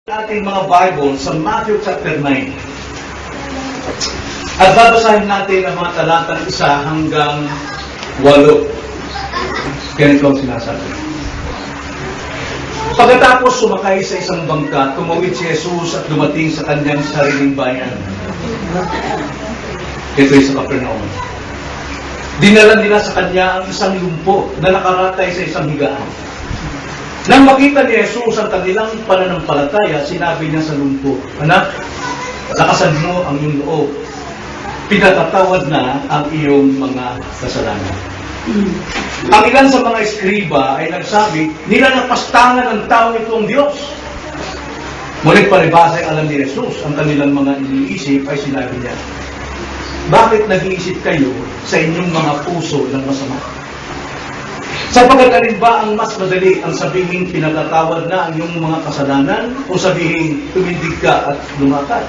Ating mga Bible sa Matthew chapter 9. At babasahin natin ang mga talatang 1 hanggang 8. Ganito ang sinasabi. Pagkatapos sumakay sa isang bangka, tumawid si Jesus at dumating sa kanyang sariling bayan. Ito ay sa Capernaum. Dinala nila sa kanya ang isang lumpo na nakaratay sa isang higaan. Nang makita ni Jesus ang kanilang pananampalataya, sinabi niya sa lumpo, "Anak, lakasan mo ang iyong loob. Pinatatawad na ang iyong mga kasalanan." Ang ilan sa mga eskriba ay nagsabi, "Nilalapastangan ng taong ito ang Diyos." Ngunit palibhasa ay alam ni Jesus ang kanilang mga iniisip, ay sinabi niya, "Bakit nag-iisip kayo sa inyong mga puso ng masama? Sapagkat alin ba ang mas madali, ang sabihin pinatatawad na ang iyong mga kasalanan o sabihin tumindig ka at lumakad?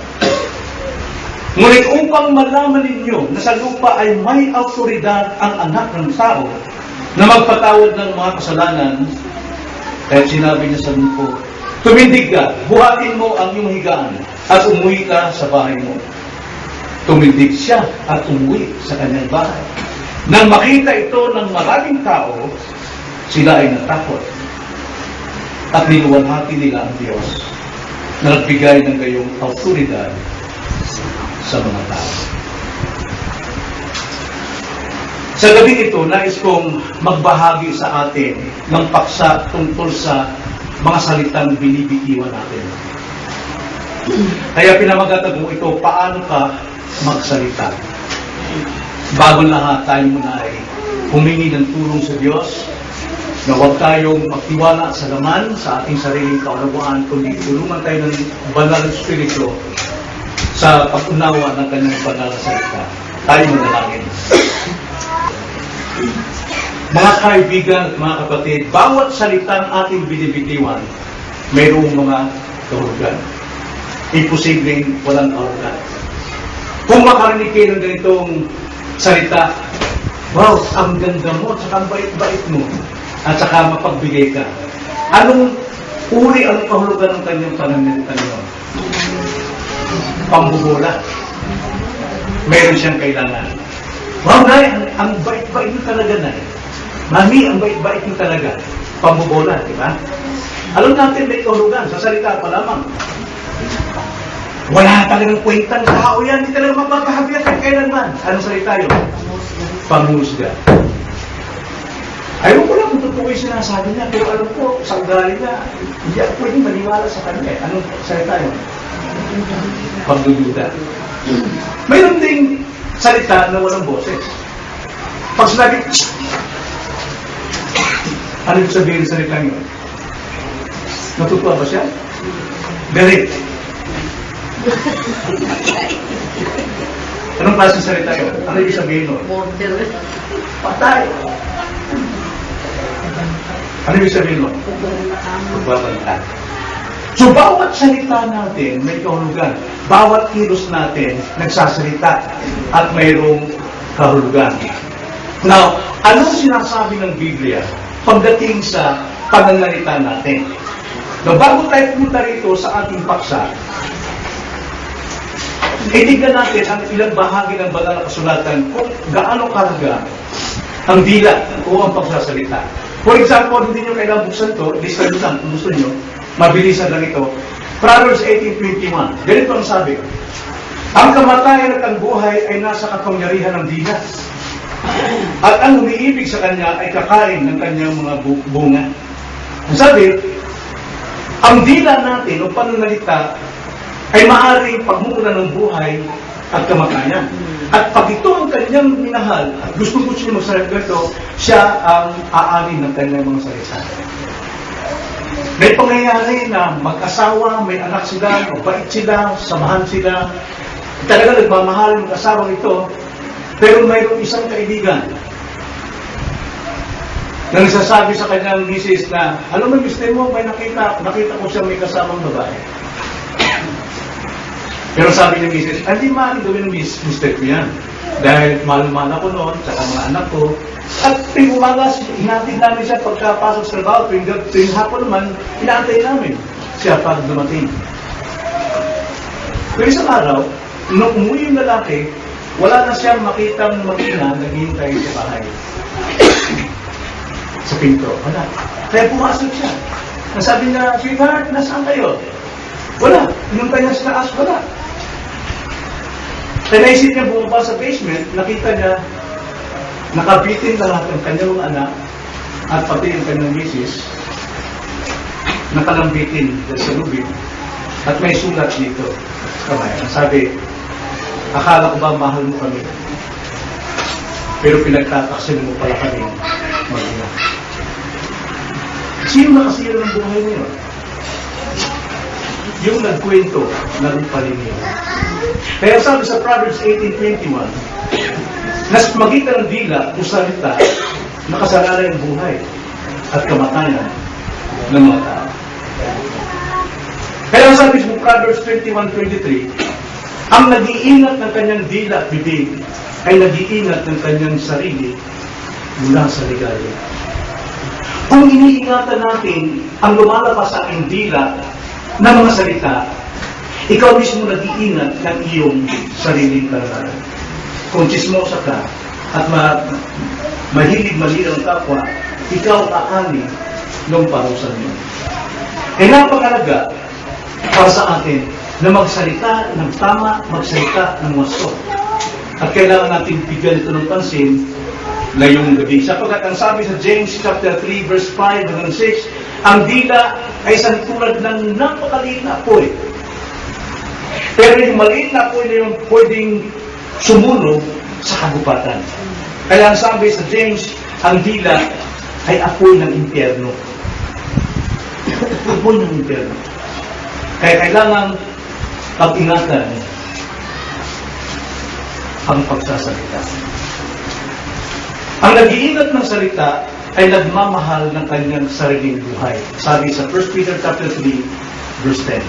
Ngunit upang malaman ninyo na sa lupa ay may autoridad ang anak ng tao na magpatawad ng mga kasalanan, kaya sinabi niya sa lumpo, tumindig ka, buhatin mo ang iyong higaan at umuwi ka sa bahay mo." Tumindig siya at umuwi sa kanyang bahay. Nang makita ito ng maraming tao, sila ay natakot at niluwalhati nila ang Diyos na nagbigay ng gayong autoridad sa mga tao. Sa gabi ito, nais kong magbahagi sa atin ng paksa tungkol sa mga salitang binibitiwan natin. Kaya pinamagatan mo ito, paano ka magsalita? Bago lahat, tayo muna ay humingi ng tulong sa Diyos na huwag tayong magtiwala sa laman, sa ating sariling kaunawaan, kundi tulungan tayo ng banal na Espiritu sa pag-unawa ng kanyang banal na salita. Tayo manalangin. Mga kaibigan at mga kapatid, bawat salitang ating binibitiwan, mayroong mga kahulugan. Imposibleng walang kahulugan. Kung makarinig kayo ng ganitong salita, wow, ang ganda mo, at saka ang bait-bait mo, at saka mapagbigay ka. Anong uri ang kahulugan ng kanyang pananalita niyo? Pambubola. Meron siyang kailangan. Wow, Nay, ang bait-bait mo talaga, Nay. Mami, ang bait-bait mo talaga. Pambubola, di ba? Alam natin, may kahulugan. Sa salita pa lamang. Wala talagang kwentang tao yan. Hindi talaga mapagkahabiat kahit kailanman. Anong salita yun? Pangusga. Ayaw ko lang kung totoo yung sinasabi niya, pero alam ko, sa ugali niya, hindi ako pwedeng maniwala sa kanya. Anong salita yun? Pagdududa. Mayroon ding salita na walang boses. Pag sinabi, ano yung sabihin ng salita niyo? Natutuwa ba siya? Galit. Anong klaseng salita yun? Ano yung sabihin nun? Patay. Ano yung sabihin nun? Magbabanta. So, bawat salita natin may kahulugan. Bawat kilos natin nagsasalita at mayroong kahulugan. Now, anong sinasabi ng Biblia pagdating sa pananalita natin? Now, bago tayo pumunta rito sa ating paksa, itignan natin ang ilang bahagi ng banal na kasulatan kung gaano karga ang dila o ang pagsasalita. For example, hindi nyo kailangan buksan ito, lista nyo lang kung gusto nyo, mabilisan lang ito. Proverbs 18:21, ganito ang sabi, "Ang kamatayan at ang buhay ay nasa kapangyarihan ng dila, at ang umiibig sa kanya ay kakain ng kanyang mga bunga." Ang sabi, ang dila natin o pananalita ay maaaring pagmumula ng buhay at kamatayan. At pag ito ang kanyang minahal at gusto-gusto niya magsalita ito, siya ang aanin ng kanyang mga salita. May pangyayari na mag-asawa, may anak sila, mabait sila, samahan sila, talaga nagmamahal ng asawang ito, pero mayroong isang kaibigan na nagsasabi sa kanyang misis na, "Alam mo, mister mo, may nakita ko siya may kasamang babae." Pero sabi ni Mrs., hindi maaaring gawin ng mister ko yan. Dahil mahal-mahal ako noon, saka mga anak ko. At tuwing umaga, hinatid namin siya pagkapasok sa trabaho. Tuwing hapon naman, inaantay namin. siya pag dumating. Pero isang araw, nung umuwi yung lalaki, wala na siyang makitang mag-ina naghihintay sa bahay. Sa pinto. Wala. Kaya pumasok siya. Nasabi niya, sweetheart, nasaan kayo? Wala. Pinuntay niya sa taas, wala. Kaya naisip niya bumaba sa basement, nakita niya, nakabitin lahat ang kanyang mga anak at pati ang kanyang misis, nakalambitin sa lubid at may sulat dito. Kamay. Ang sabi, akala ko ba mahal mo kami? Pero pinagtataksil mo pala kami mag-ina. Sino nakasira ng buhay niyo? Yung nagkwento ng paninyo. Kaya sabi sa Proverbs 18:21, nas magitan ng dila o salita, nakasarala yung buhay at kamatayan ng mga tao. Kaya sabi sa Proverbs 21:23, ang nag-iingat ng kanyang dila at bibig ay nag-iingat ng kanyang sarili mula sa ligaya. Kung iniingatan natin ang lumalabas sa aking dila ng mga salita, ikaw mismo nag-iingat ng iyong sariling karanasan. Kung chismosa ka at mahilig malinaw ang kapwa, ikaw aani ng parusa niyo. Kaya napakalaga para sa atin na magsalita ng tama, magsalita ng wasto. At kailangan natin bigyan ito ng pansin ngayong gabi. Sapagkat ang sabi sa James chapter 3 verse 5 hanggang 6, ang dila ay isang tulad ng napakaliit na apoy. Pero yung maliit na apoy na yung pwedeng sumunog sa kagubatan. Kaya ang sabi sa James, ang dila ay apoy ng impyerno. Apoy ng impyerno. Kaya kailangan pag-ingatan ang pagsasalita. Ang nag-iingat ng salita ay nagmamahal ng kanyang sariling buhay. Sabi sa 1 Peter chapter 3, verse 10.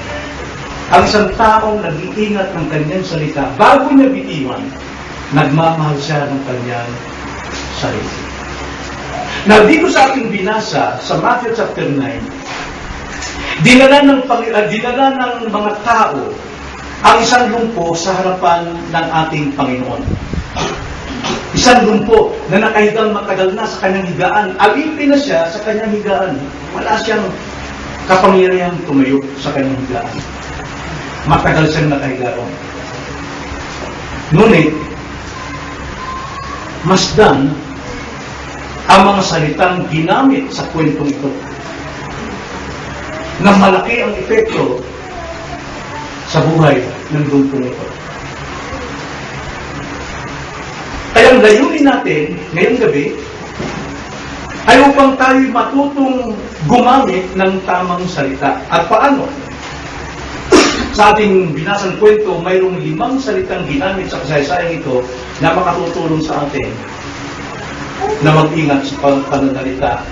Ang isang taong nag-iingat ng kanyang salita, bago niya bitiwan, nagmamahal siya ng kanyang sarili. Now, dito sa ating binasa, sa Matthew chapter 9, dinala ng mga tao ang isang lumpo sa harapan ng ating Panginoon. Isang lumpo na nakahigang matagal na sa kanyang higaan. Alipin na siya sa kanyang higaan. Wala siyang kapangyarihang tumayo sa kanyang higaan. Matagal siyang nakahiga ron. Ngunit, masdan ang mga salitang ginamit sa kwentong ito na malaki ang epekto sa buhay ng lumpong ito. Kaya ang layunin natin ngayong gabi ay upang tayo matutong gumamit ng tamang salita. At paano? Sa ating binasang kwento, mayroong 5 salitang ginamit sa kasaysayang ito na makatutulong sa atin na mag-ingat sa pananalita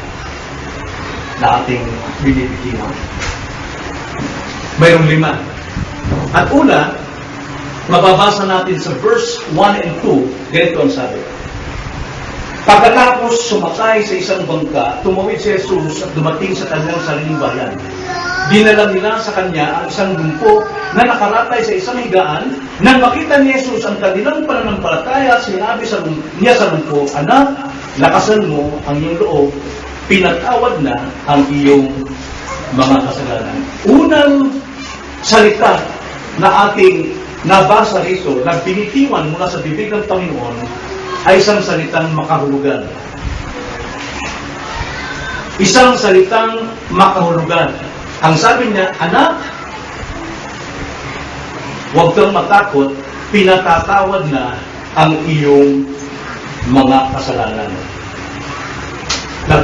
na ating binibitiwan. Mayroong 5. At una, mababasa natin sa verse 1 and 2, ganito ang sabi. Pagkatapos sumakay sa isang bangka, tumawid si Jesus at dumating sa kanyang sariling bayan. Dinala nila sa kanya ang isang lumpo na nakaratay sa isang higaan. Nang makita ni Jesus ang kanilang pananampalataya, sinabi niya sa lumpo, anak, lakasan mo ang iyong loob, pinatawad na ang iyong mga kasalanan. Unang salita na ating nabasa rito, na binitiwan mula sa bibig ng Panginoon, ay isang salitang makahulugan. Isang salitang makahulugan. Ang sabi niya, anak, huwag kang matakot, pinatatawad na ang iyong mga kasalanan.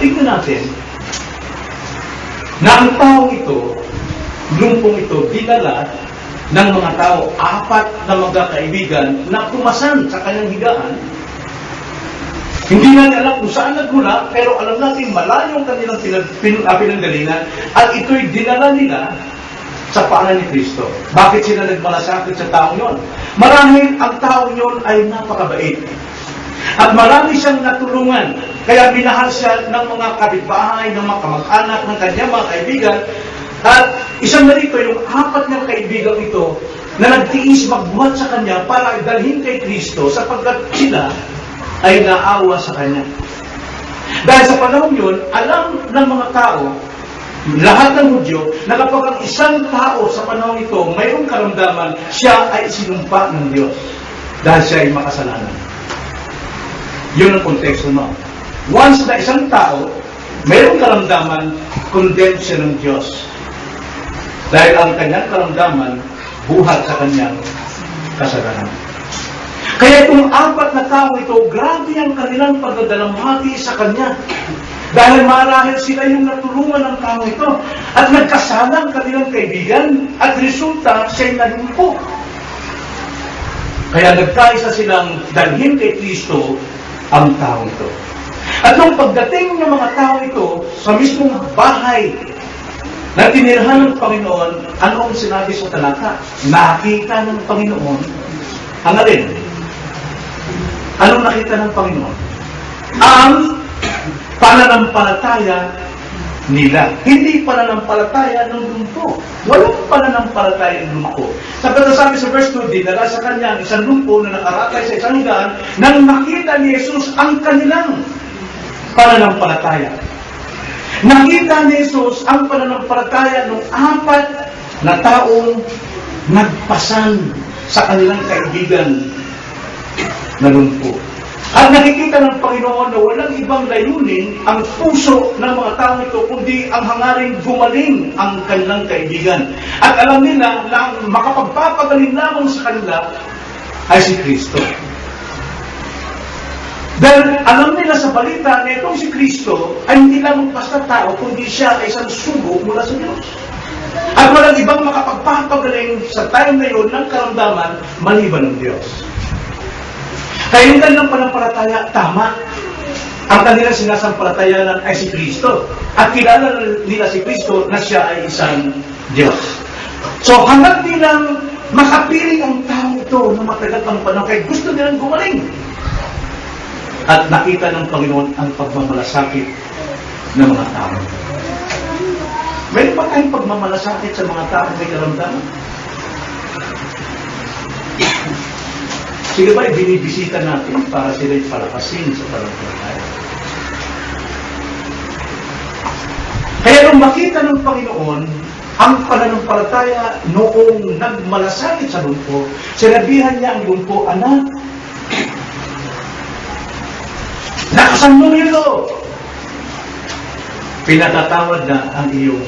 Tingnan natin na ang taong ito, lumpong ito, dinala ng mga tao, 4 na magkakaibigan na pumasan sa kanyang higaan. Hindi na alam kung saan nagmula, pero alam natin malayo ang kanilang pinanggalingan at ito'y dinala nila sa paanan ni Kristo. Bakit sila nagmalasakit sa taong yon? Marahil ang taong yon ay napakabait. At marami siyang natulungan. Kaya binahal siya ng mga kapitbahay, ng mga kamag-anak, ng kanyang mga kaibigan. At isang narito, yung 4 niyang kaibigang ito, na nagtiis magbuhat sa kanya para dalhin kay Kristo sapagkat sila ay naawa sa kanya. Dahil sa panahon yun, alam ng mga tao, lahat ng Hudyo, na kapag ang isang tao sa panahon ito mayroong karamdaman, siya ay sinumpa ng Diyos dahil siya ay makasalanan. Yun ang konteksto mo. Once na isang tao mayroong karamdaman, condemned siya ng Diyos. Dahil ang kanyang karamdaman, buhat sa kanyang kasalanan. Kaya itong 4 na tao ito, grabe ang kanilang pagdadalamhati sa kanya. Dahil marahil sila yung natulungan ng tao ito. At nagkasala ang kanilang kaibigan. At resulta, siya'y nalumpo. Kaya nagkaisa silang dalhin kay Kristo ang tao ito. At nung pagdating ng mga tao ito sa mismong bahay na tinirhan ng Panginoon, anong sinabi sa talata? Nakita ng Panginoon ang alin? Anong nakita ng Panginoon? Ang pananampalataya nila. Hindi pananampalataya ng lumpo. Walang pananampalataya ng lumpo. Sabi sa verse 2, dinala sa kanya ang isang lumpo na nakaratay sa isang higaan nang makita ni Jesus ang kanilang pananampalataya. Nakita ni Jesus ang pananampalataya ng 4 na taong nagpasan sa kanilang kaibigan na lumpo. At nakikita ng Panginoon na walang ibang layunin ang puso ng mga tao ito, kundi ang hangaring gumaling ang kanilang kaibigan. At alam nila na ang makapagpapagaling lamang sa kanila ay si Kristo. Dahil alam nila sa balita na itong si Kristo ay hindi lamang basta tao, kundi siya ay isang sugo mula sa Diyos. At walang ibang makapagpapagaling sa time na yun ng karamdaman maliban ng Diyos. Kaya yung kanilang panampalataya, tama. Ang kanilang sinasampalatayanan ay si Kristo. At kilala nila si Kristo na siya ay isang Diyos. So hanggang nilang makapiling ang tao ito na matagal pang panahon, kaya gusto nilang gumaling. At nakita ng Panginoon ang pagmamalasakit ng mga tao. Mayroon pa tayong pagmamalasakit sa mga tao may karamdaman? Sila ba'y binibisita natin para sila'y palakasin sa pananampalataya? Kaya nung makita ng Panginoon ang pananampalataya noong nagmalasakit sa lumpo, sinabihan niya ang lumpo, anak, lakasan mo nito! Pinatatawad na ang iyong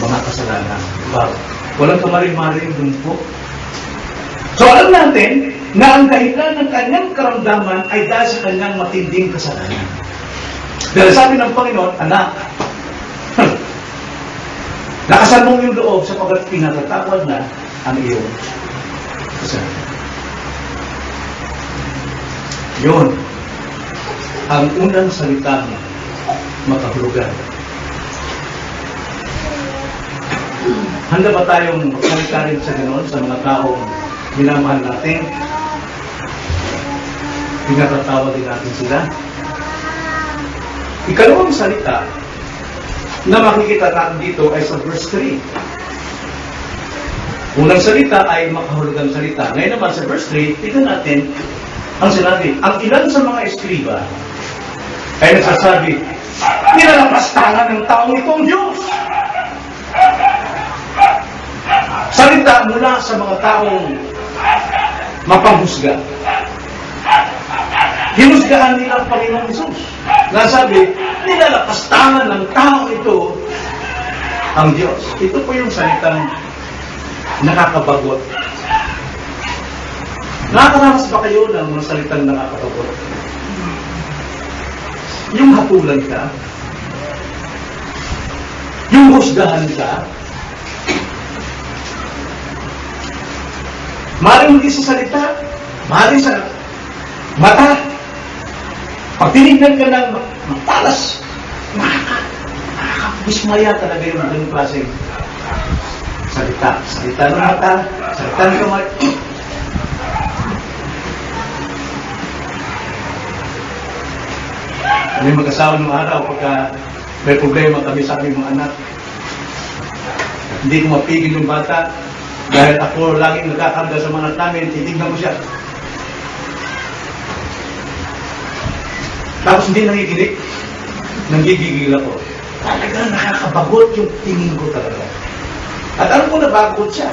mga kasalanan. Wow. Walang kamarin-maring lumpo. So alam natin na ang dahilan ng kanyang karamdaman ay dahil sa kanyang matinding kasalanan. Dahil sabi ng Panginoon, anak, lakasan mo yung loob sapagkat pinatatawad na ang iyong kasalanan. Yun ang unang salitang makahulugan. Handa ba tayong magsalita rin sa ganoon sa mga taong minamahal natin? Pinatatawa din natin sila. Ikalawang salita na makikita natin dito ay sa verse 3. Unang salita ay makahulugang salita. Ngayon naman sa verse 3, tignan natin ang sinabi. Ang ilan sa mga eskriba ay nagsasabi, nilalapastangan ng taong itong Diyos. Salita mula sa mga taong mapanghusga. Hinusgahan nila ang Panginoong Hesus. Nasabi, nilalapastangan ng tao ito ang Diyos. Ito po yung salitang nakakabagot. Nakakaramas ba kayo ng mga salitang nakakabagot? Yung hatulan ka, yung husgahan ka, maaaring hindi sa salita, maaaring sa mata. Pag tinignan ka ng matalas, nakakabismaya talaga yung mga klaseng salita. Salita ng mata, salita ng kamay. May mag-asawa ng araw pagka may problema kami sa aming mga anak. Hindi ko mapigil yung bata. Dahil ako laging nagkakarga sa mga anak namin, titignan ko siya. Tapos hindi nangiginig. Nanggigigil ako. Talagang nakakabagot yung tingin ko talaga. At alam ko nabagot siya.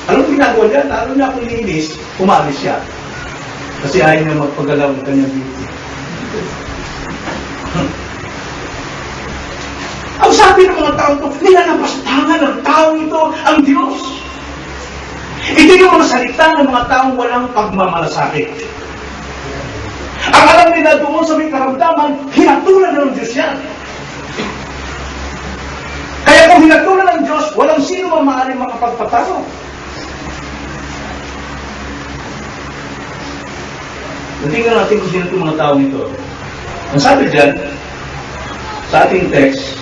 Alam ko ginagawa niya, alam niya ako iniinis, umalis siya. Kasi ayaw niya magpagalaw ng kanyang beauty. Ang sabi ng mga tao ito, nilalapastangan ng tao ito ang Diyos. Ito yung mga salita ng mga taong walang pagmamalasakit. Ang alam nila doon sa may karamdaman, hinatulan ng Diyos yan. Kaya kung hinatulan ng Diyos, walang sino man maaaring makapagpatalo. Tingnan natin kung sino itong mga taong ito. Ang sabi dyan, sa ating text,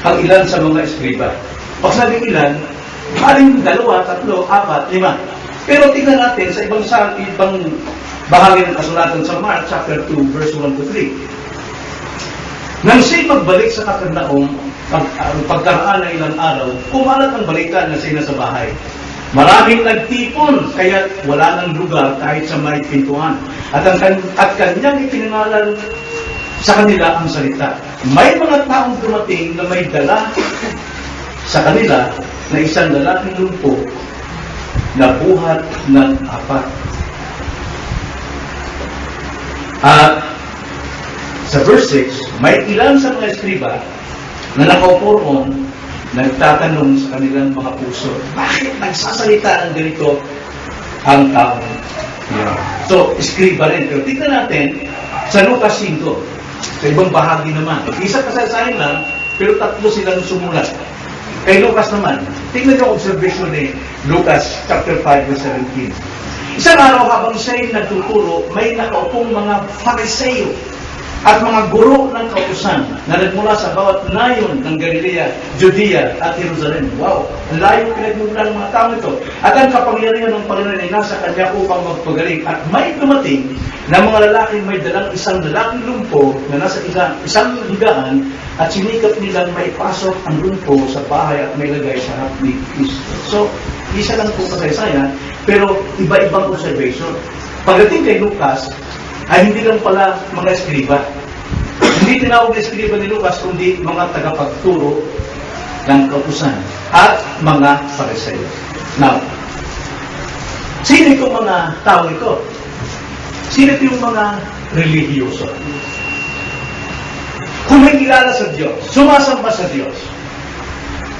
ang ilan sa mga eskriba. Pag sabing ilan, maaaring 2, 3, 4, 5. Pero tingnan natin sa ibang bahagi ng kasulatan sa Mark chapter 2, verse 1 to 3. Nang siya'y magbalik sa Kapernaum, pagkaraan ng ilang araw, kumalat ang balita na siya sa bahay. Maraming nagtipon, kaya wala ng lugar kahit sa may pintuan. At kanyang ipinangalan sa kanila ang salita. May mga taong dumating na may dala sa kanila na isang lalaking lumpo na buhat ng 4. At sa verse 6, may ilan sa mga eskriba na nakaupo roon nagtatanong sa kanilang mga puso, bakit nagsasalita ng ganito ang tao? Yeah. So, eskriba rin. Pero tignan natin sa Lucas 5, sa ibang bahagi naman. Isa kasaysayan lang, pero 3 silang sumulat. Kay Lucas naman, tignan yung observation ni Lucas chapter 5 verse 17. Isang araw habang siya'y nagtuturo, may nakaupong mga Fariseo at mga guro ng kautusan na nagmula sa bawat nayon ng Galilea, Judea at Jerusalem. Wow! Ang layo pinagmumulan ng mga tao ito. At ang kapangyarihan ng Panginoon ay nasa kanya upang magpagaling. At may dumating na mga lalaking may dalang isang lalaking lumpo na nasa isang higaan at sinikap nilang maipasok ang lumpo sa bahay at may lagay sa harap ni Kristo. So, isa lang po kasaysayan, pero iba-ibang observation. Pagdating kay Lucas, ay hindi lang pala mga eskriba. Hindi tinawag na eskriba ni Lucas, kundi mga tagapagturo ng kautusan at mga Fariseo. Now, sino itong mga tao ito? Sino itong mga relihiyoso? Kung may kilala sa Diyos, sumasamba sa Diyos,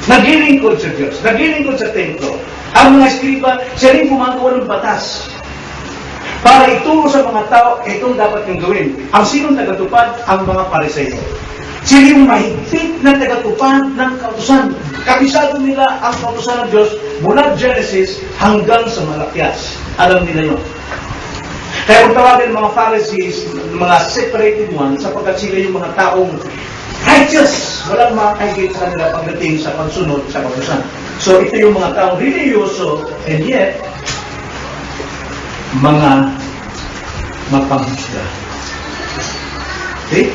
naglilingkod sa Diyos, naglilingkod sa templo, ang mga eskriba, siya rin gumagawa ng batas para ituro sa mga tao, itong dapat yung gawin. Ang sinong tagatupad? Ang mga Fariseo. Sila yung mahigpit na tagatupad ng kautusan. Kabisado nila ang kautusan ng Diyos mula Genesis hanggang sa Malakias. Alam nila yun. Kaya kung tawagin mga Pharisees, mga separated ones, sapagkat sila yung mga taong righteous, walang makakahigit sa kanila pagdating sa pagsunod sa kautusan. So ito yung mga taong religyoso, and yet, mga mapanghusga. Okay?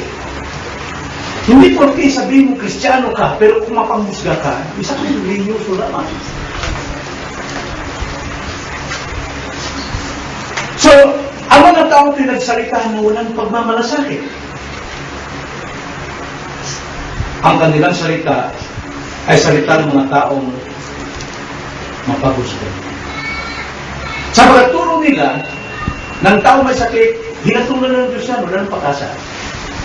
Hindi porke sabihin mo Kristiyano ka, pero kung mapanghusga ka, isa kang religyoso naman. So, ang mga taong pinagsalita na walang pagmamalasakit, ang kanilang salita ay salita ng mga taong mapaghusga. Sa pagturo nila, ng tao may sakit, hinatulan ng Diyos yan, wala ng pag-asa.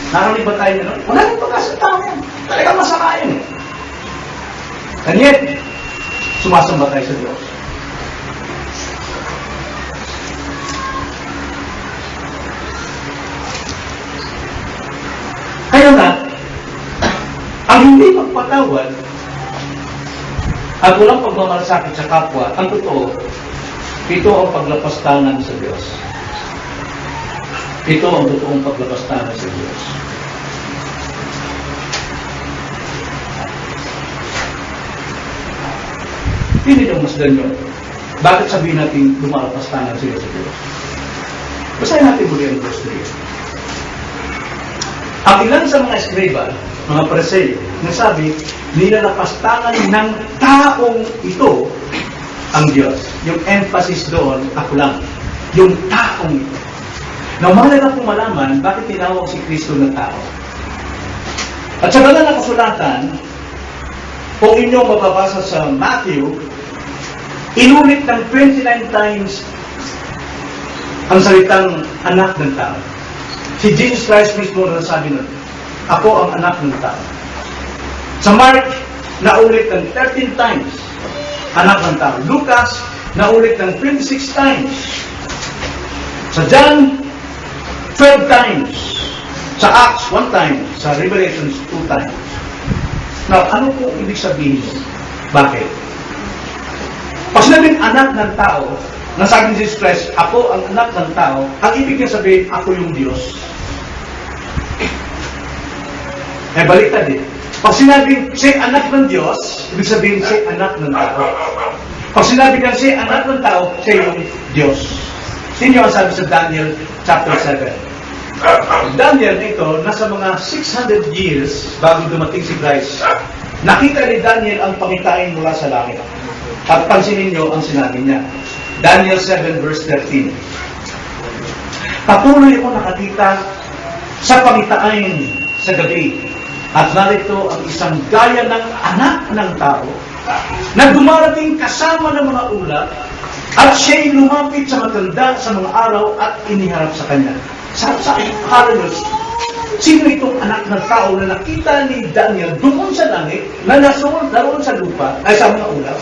Nakarinig ba tayo nila? Wala ng pag-asa tao yan. Talagang masama yan. And yet, sumasamba tayo sa Diyos. Kaya nga, ang hindi magpatawad at walang pagmamalasakit sa kapwa, ang totoo, ito ang paglapastangan sa Diyos. Ito ang totoong paglapastangan sa Diyos. Hindi nyo masdan yun. Bakit sabihin natin lumalapastangan sila sa Diyos? Basahin natin muli ang verse 3. Ang ilan sa mga eskriba mga Pariseo, nasabi, nilalapastangan ng taong ito ang Diyos. Yung emphasis doon, ako lang. Yung taong ito. Now, mahalaga pong malaman, bakit tinawag si Kristo na tao? At sa banal na kasulatan, kung inyong mababasa sa Matthew, inulit ng 29 times ang salitang anak ng tao. Si Jesus Christ mismo na sabi nun, ako ang anak ng tao. Sa Mark, naulit ng 13 times, anak ng tao. Lucas, naulit ng 26 times. Sa John, 12 times. Sa Acts, 1 time. Sa Revelations, 2 times. Now, ano po ibig sabihin? Bakit? Pag sinabing anak ng tao, nasabi ni Jesus Christ, ako ang anak ng tao, ang ibig niya sabihin, ako yung Diyos. Baliktad eh. Pag sinabing siya anak ng Diyos, ibig sabihin siya anak ng tao. Pag sinabi kang siya anak ng tao, siya yung Diyos. Sino ang sabi sa Daniel chapter 7? Daniel ito, nasa mga 600 years bago dumating si Christ, nakita ni Daniel ang pangitain mula sa langit. At pansinin niyo ang sinabi niya. Daniel 7 verse 13. Patuloy ako nakakita sa pangitain sa gabi. At narito ang isang gaya ng anak ng tao na dumarating kasama ng mga ulap at siya'y lumapit sa matanda sa mga araw at iniharap sa kanya. Sa akala nyo, sino itong anak ng tao na nakita ni Daniel doon sa langit, na naroon sa lupa, ay sa mga ulap?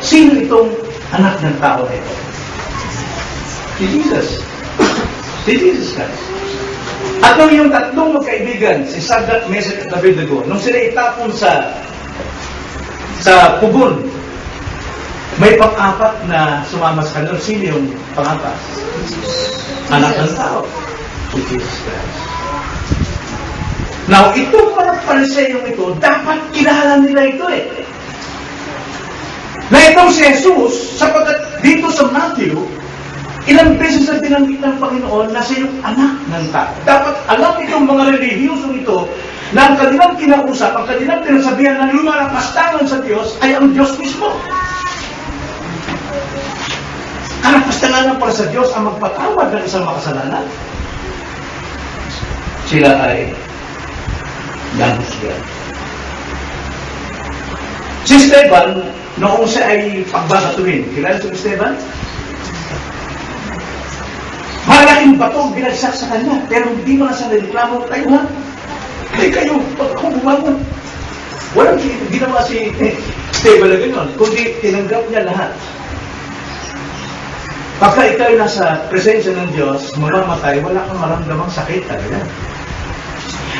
Sino itong anak ng tao na ito? Si Jesus. Si Jesus Christ. At nung yung tatlong magkaibigan, si Sadrach, Meshach at Abednego, nung sila itapon sa pugon, may pang-apat na sumama sa kanila. Sino yung pang-apat? Anak ng tao. Si Jesus Christ. Now, itong mga Pariseo ito, dapat kilala nila ito eh. Na itong si Jesus, sapagkat dito sa Matthew, ilang beses na binanggit ng Panginoon na siya yung anak ng tao. Dapat alam itong mga relihiyoso ito na ang kanilang kinausap, ang kanilang pinasabihan na lumalapastangan sa Diyos ay ang Diyos mismo. Kalapastangan para sa Diyos ang magpatawad ng isang makasalanan. Sila ay nahusgan. Si Esteban, noong siya ay pagbabatuhin, kilala si Esteban? Malaking bato binagsak sa kanya, pero hindi mo na sa reklamo, kayo ha? Kayo, pag ako bumangon. Walang ginawa si Esteban na gano'n, kundi tinanggap niya lahat. Pagka ikaw nasa presensya ng Diyos, mamamatay, wala kang maramdamang sakit talaga.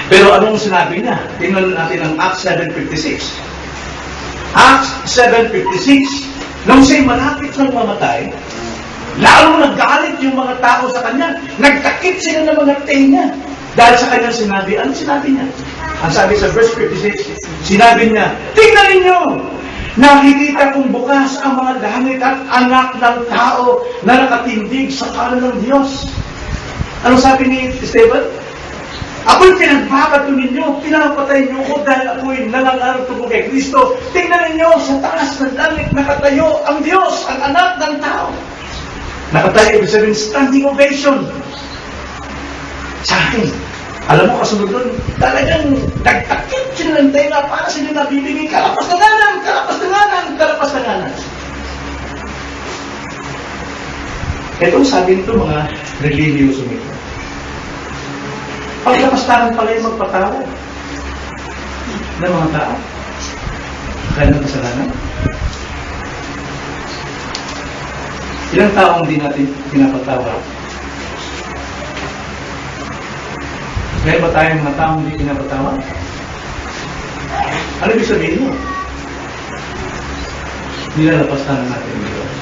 Pero anong sinabi niya? Tingnan natin ang Acts 7:56. Acts 7:56, nung siya'y malapit ng mamatay, lalo naggalit yung mga tao sa kanya. Nagtakip sila ng mga tenga. Dahil sa kanyang sinabi, ano sinabi niya? Ang sabi sa verse 56, sinabi niya, tingnan ninyo! Nakikita kong bukas ang mga langit at anak ng tao na nakatindig sa kanan ng Diyos. Ano sabi ni Esteban? Ako'y pinagbabato ninyo, pinapatay niyo ko dahil ako'y nangangarap tungkol kay Kristo. Tingnan ninyo, sa taas ng langit nakatayo ang Diyos, ang anak ng tao. Nakatayo, ibig sabihin, standing ovation. Sa akin, alam mo, kasunod nun, talagang nagtakip sila ng tenga para sila nabibigay kalapas-tanganan, kalapas-tanganan, kalapas-tanganan. Ito sabi nito mga religious nito. Paglapastangan pala yung magpatawad ng mga tao. Kaya ng kasalanan. Ilang taong hindi natin pinapatawad? Kaya ba tayong mga taong hindi pinapatawad? Ano ibig sabihin mo? Nilalapastangan natin yung Diyos.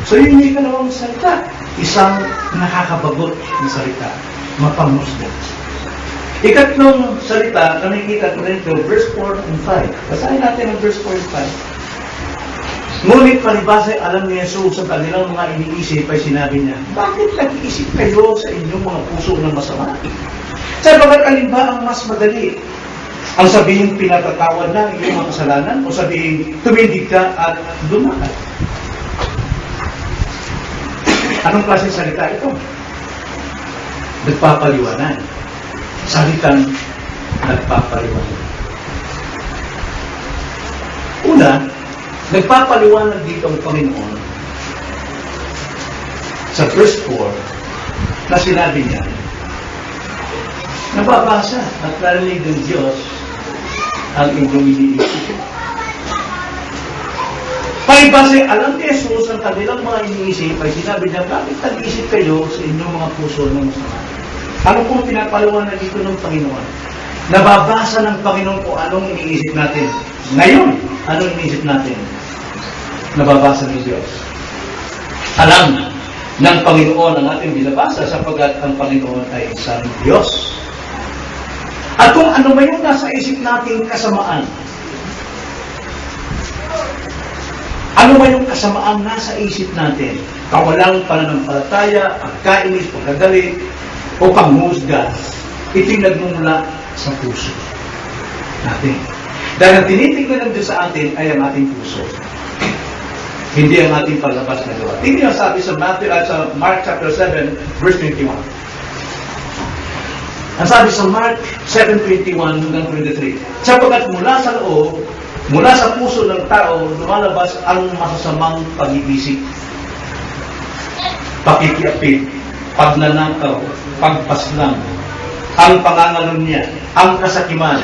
So yun yung ikalawang salita. Isang nakakabagot na salita, mapamusda. Ikatlong salita, nakikita ko rin ito, verse 4 and 5. Basahin natin ang verse 4 and 5. Ngunit palibasa ay alam ni Jesus ang kanilang mga iniisip ay sinabi niya, bakit nag-iisip kayo sa inyong mga puso ng masama? Sapagkat alin ba ang mas madali? Ang sabihin pinatatawad na ang iyong mga kasalanan o sabihin tumindig ka at lumakad? Anong klaseng salita ito? Nagpapaliwanag. Salitang nagpapaliwanag. Una, nagpapaliwanag dito ang Panginoon sa verse 4 na sinabi niya, nababasa at narinig ng Diyos ang inyong iniisip. Palibase, alam ni Jesus ang kanilang mga iniisip ay sinabi niya, bakit nag-iisip kayo sa inyong mga puso ng masama? Ano pong pinapaliwanag dito ng Panginoon? Nababasa ng Panginoon kung anong iniisip natin. Ngayon, anong iniisip natin? Nababasa ng Diyos. Alam ng Panginoon ang ating binabasa sapagkat ang Panginoon ay isang Diyos. At kung ano ba yung nasa isip nating kasamaan, ano ba yung kasamaan nasa isip natin? Kawalang pananampalataya, pagkainis, pagkagalit, o panghusga, ito'y nagmumula sa puso natin. Dahil ang tinitignan ng Diyos sa atin ay ang ating puso. Hindi ang ating palabas na gawa. Tingnan yung sabi sa Mark chapter 7, verse 21. Ang sabi sa Mark 7:21 hanggang 23, sapagkat mula sa loob, mula sa puso ng tao, lumalabas ang masasamang pag-iisip, pakikiapid, pagnanakaw, pagpaslang, ang pangangalunya, ang kasakiman,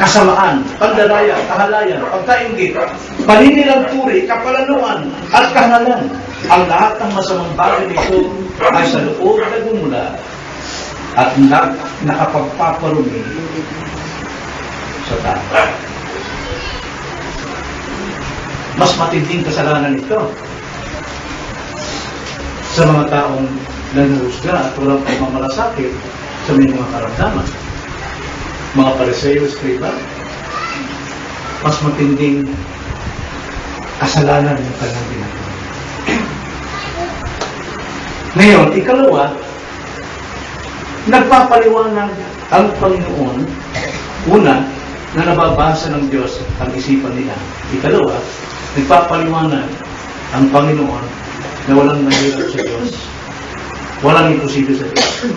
kasamaan, pandaraya, kahalayan, pagkainggit, paninilang turi, kapalanuan, at kahalan. Ang lahat ng masamang bagay nito ay sa loob nagmumula at nakapagpaparumi sa tao. Mas matinding kasalanan ito sa mga taong nanghusga at walang pagmamalasakit sa mga karamdaman. Mga Pariseo, Skriba, mas matinding kasalanan ng kanilang ginagawa. Ngayon, ikalawa, nagpapaliwanag ang Panginoon, una, na nababasa ng Diyos ang isipan nila. Ikalawa, nagpapaliwanag ang Panginoon na walang mahirap sa Diyos. Walang imposible sa Diyos.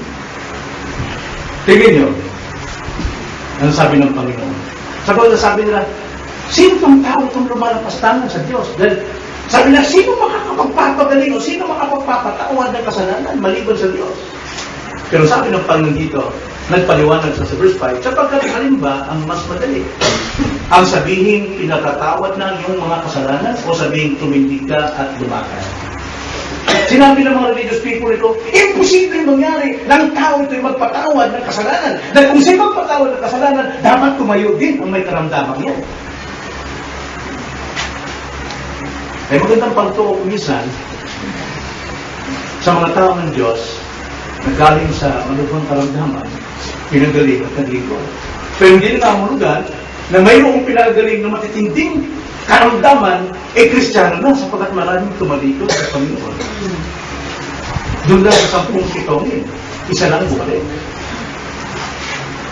Tingin nyo, ang sabi ng Panginoon. Sabi nila, sino pang tao itong lumalapastangan sa Diyos? Dahil sabi nila, sino makakapagpapagaling o sino makapagpapatawad ng kasalanan maliban sa Diyos? Pero sabi ng Panginoon dito, nagpaliwanag sa verse 5, sapagkat alin ba ang mas madali? Ang sabihin, pinatatawad na ang iyong mga kasalanan o sabihin, tumindig ka at lumakad? Sinabi ng mga religious people ito, imposible mangyari ng tao ito'y magpatawad ng kasalanan. Dahil kung siya magpatawad ng kasalanan, dapat tumayo din ang may karamdaman yan. Ay magandang pagtuo minsan sa mga tao ng Diyos na galing sa malubhang karamdaman, pinagaling at naglingkod. Pero hindi na namulugan na mayroong pinagaling na matitinding karamdaman, Kristiyano na sapagkat maraming tumalikod sa Panginoon. Doon lang sa 10 kitongin, isa lang bumalik.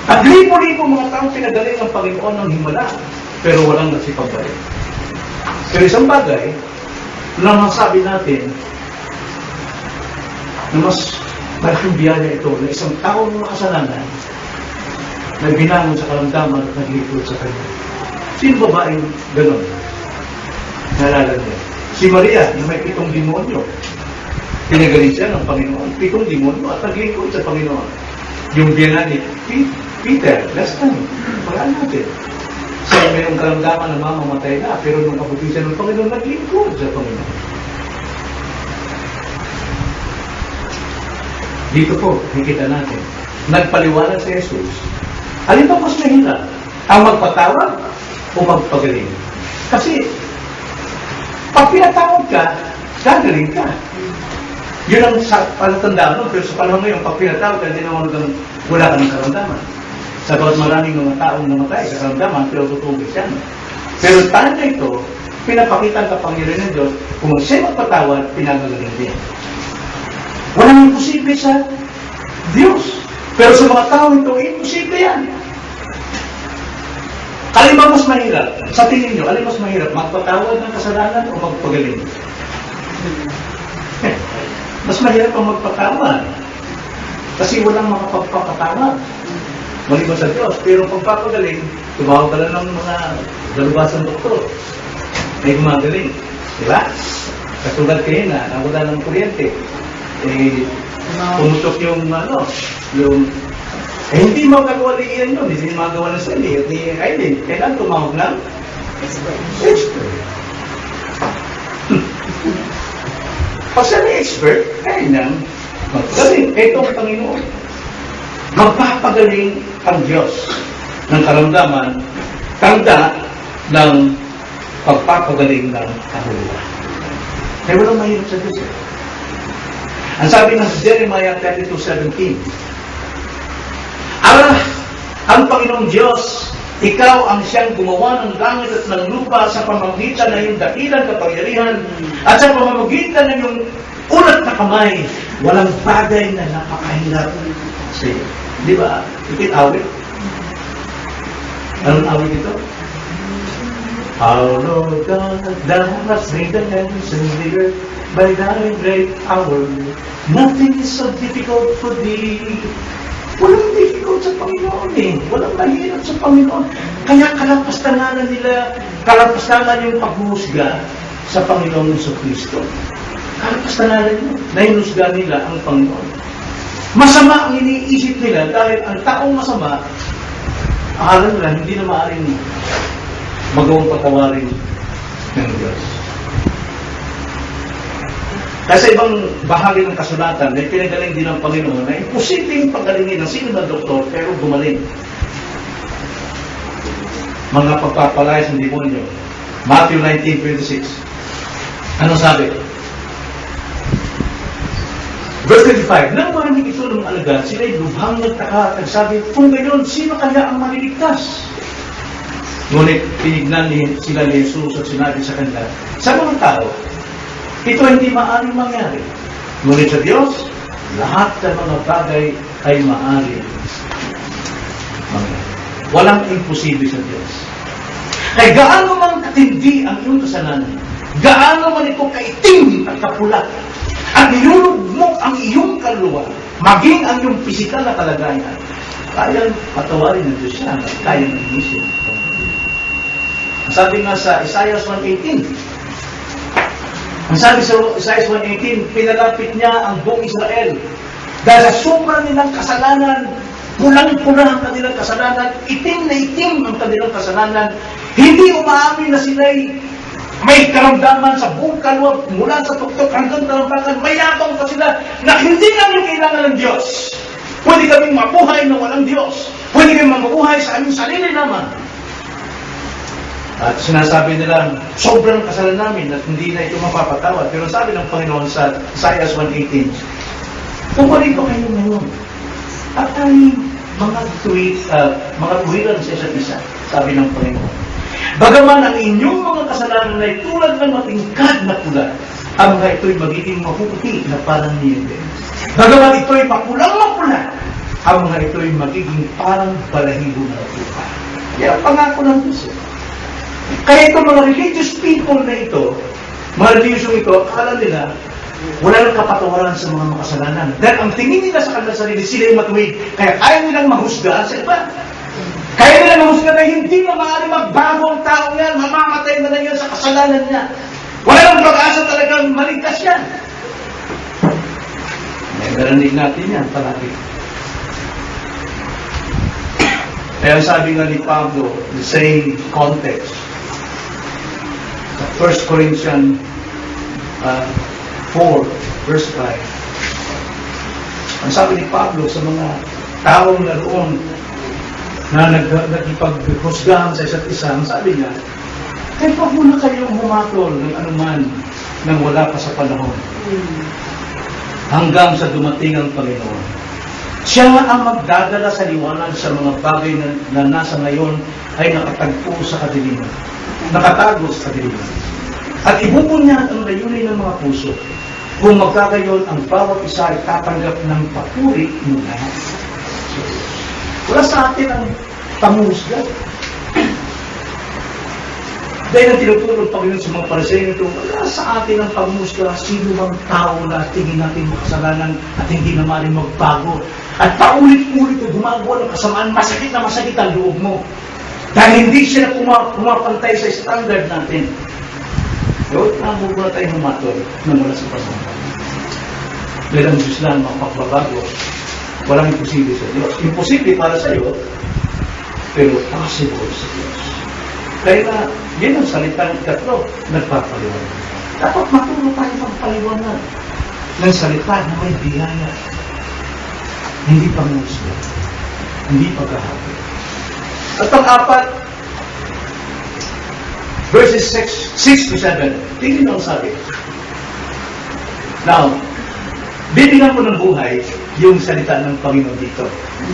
At lipo-lipo mga taong pinagaling ng Panginoon ng himala, pero walang nagsipagbalik. Pero isang bagay, na masabi natin, na mas malaking biyaya ito, na isang taong makasalanan, na binangon sa karamdaman at naglipod sa Kanya. Sino babaeng gano'n? Naalala niya. Si Maria, na may 7 demonyo. Pinagaling siya ng Panginoon. 7 demonyo at naglingkod sa Panginoon. Yung biyanan ni Peter, last time, pagaan natin. Siya mayroong karamdaman na mamamatay na, pero nung kabuti siya ng Panginoon, naglingkod sa Panginoon. Dito po, nakikita natin, nagpaliwanag si Jesus. Alin ba mas mahirap? Ang magpatawad o magpagaling? Kasi, pag pinatawad ka, gagaling ka. Yun ang palatandaan nun, pero sa panahon ngayon, pag pinatawad ka, hindi naman wala ka ng karamdaman. Sabagat maraming mga taong namatay sa karamdaman, pero tutugis yan. Pero tayo na ito, pinapakita ang kapangyarihan ng Diyos, kung siya magpatawad, pinagagaling din. Walang imposible sa Diyos. Pero sa mga tao ito, imposible yan. Alin ba mas mahirap? Sa tingin nyo, alin mas mahirap? Magpatawad ng kasalanan o magpagaling? Mas mahirap ang magpatawad. Kasi walang makapagpapatawad. Maliban sa Diyos. Pero pagpapagaling, tumawag ka lang ng mga dalubasang doktor. May gumagaling. Diba? Katulad kayo na, nawala ng kuryente. Pumutok yung hindi magagawa ni Ian yun, hindi magawa ng Sandy at ni Aileen. Kailan tumawag ng expert. Pag siya may expert, kaya nang magpagaling. Ito ang Panginoon. Magpapagaling ang Diyos ng karamdaman, tanda ng pagpapagaling ng kahulugan. Kaya walang mahirap sa Diyos. Ang sabi ng Jeremiah 32:17, ang Panginoong Diyos, ikaw ang siyang gumawa ng langit at ng lupa sa pamamagitan ng iyong dakilang kapangyarihan at sa pamamagitan ng iyong ulat na kamay. Walang bagay na napakahirap sa iyo. Di ba? Ikit awit. Anong awit ito? Our Lord God, thou hast made the heavens and the earth by thy great power. Nothing is so difficult for thee. Walang difficult sa Panginoon eh. Walang mahirap sa Panginoon. Kaya kalapastangan nila, kalapastangan yung paghuhusga sa Panginoon sa Kristo. Kalapastangan nila, nahinusga nila ang Panginoon. Masama ang iniisip nila dahil ang taong masama, akala nila hindi na maaaring magawang patawarin ng Diyos. Kasi ibang bahagi ng kasulatan, may pinagaling din ng Panginoon na imposibleng pagalingin ng sino na doktor, pero gumaling. Mga pagpapalayas ng demonyo. Matthew 19:26. Ano sabi? Verse 25, nang marinig ito ng alagad, sila'y lubhang nagtaka at nagsabi, kung gayon, sino kaya ang maliligtas? Ngunit tinignan sila ni Jesus at sinabi sa kanila, sa mga tao, ito hindi maaaring mangyari. Ngunit sa Diyos, lahat ng mga bagay ay maaaring mangyari. Walang imposible sa Diyos. Kaya gaano man katindi ang iyong kasalanan, gaano man ito kaitim at kapula, at nilulugmok ang iyong kaluluwa, maging ang iyong pisikal na kalagayan, kaya patawarin ng Diyos yan at kaya ng mission. Sabi nga sa Isaiah 1:18, ang sabi sa Isaiah 1:18, pinalapit niya ang buong Israel. Dahil sa sobrang nilang kasalanan, pulang-pula ang kanilang kasalanan, itim na itim ang kanilang kasalanan, hindi umaamin na sila'y may karamdaman sa buong kalwa, mula sa tuktok hanggang talampakan, mayabang pa sila na hindi namin kailangan ng Diyos. Pwede kaming mabuhay na walang Diyos. Pwede kaming mabuhay sa aming sarili naman. At sinasabi nila, sobrang kasalanan namin at hindi na ito mapapatawad. Pero sabi ng Panginoon sa Isaiah 1:18, tumarin ko kayo ngayon. At ay mga tuwiran sa isa't isa, sabi ng Panginoon. Bagaman ang inyong mga kasalanan ay tulad ng matingkad na pula, ang mga ito'y magiging mapuputi na parang niyebe. Bagaman ito'y mapulang-mapula, ang mga ito'y magiging parang balahibo na lupa. Yan ang pangako ng Diyos. Kaya itong mga religious people na ito, mga religious ito, akala nila, wala nang kapatawaran sa mga makasalanan. Dahil ang tingin nila sa kanilang sarili, sila yung matuwid. Kaya kaya nilang mahusga sa iba. Kaya nilang mahusga na hindi na maaaring magbago ang tao yan, mamamatay na lang yan sa kasalanan niya. Wala nang pag-asa talagang maligtas yan. May narinig natin yan palagi. Kaya sabi nga ni Pablo, the same context, 1 Corinthians 4, verse 5. Ang sabi ni Pablo sa mga taong naroon na nagkipaghusgahan sa isa't isa, ang sabi niya, kaya pag muna kayong humatol ng anuman nang wala pa sa panahon hanggang sa dumating ang Panginoon. Siya ang magdadala sa liwanag sa mga bagay na nasa ngayon ay nakatagpo sa kadiliman. Nakatago sa kadiliman. At ibubunyan ang layunin ng mga puso. Kung magkagayon, ang bawat isa ay tatanggap ng papuri mula sa Diyos. Wala sa atin ang pangusga. Dahil ang tinutulog Panginoon sa mga Pariseo ito, wala sa atin ang pangusga. Sino bang tao na tingin natin makasalanan at hindi na maaaring magbago? At paulit-ulit na gumagawa ng kasamaan, masakit na masakit ang loob mo. Dahil hindi siya na pumapantay sa standard natin. Pero namumula tayo humatol na mula sa pasampan. Dahil ang Diyos lang mapagbabago. Walang imposible sa Diyos. Imposible para sa iyo, pero possible sa Diyos. Kaya na, yun ang salitang ikatlo, nagpapaliwanag. Dapat matulog tayo pagpaliwanag ng salita na may biyaya. Hindi pangusga. Hindi pagkahabi. At pang-apat, verses 6 to 7, tingin ang sabi. Now, bibigyan ko ng buhay yung salita ng Panginoon dito.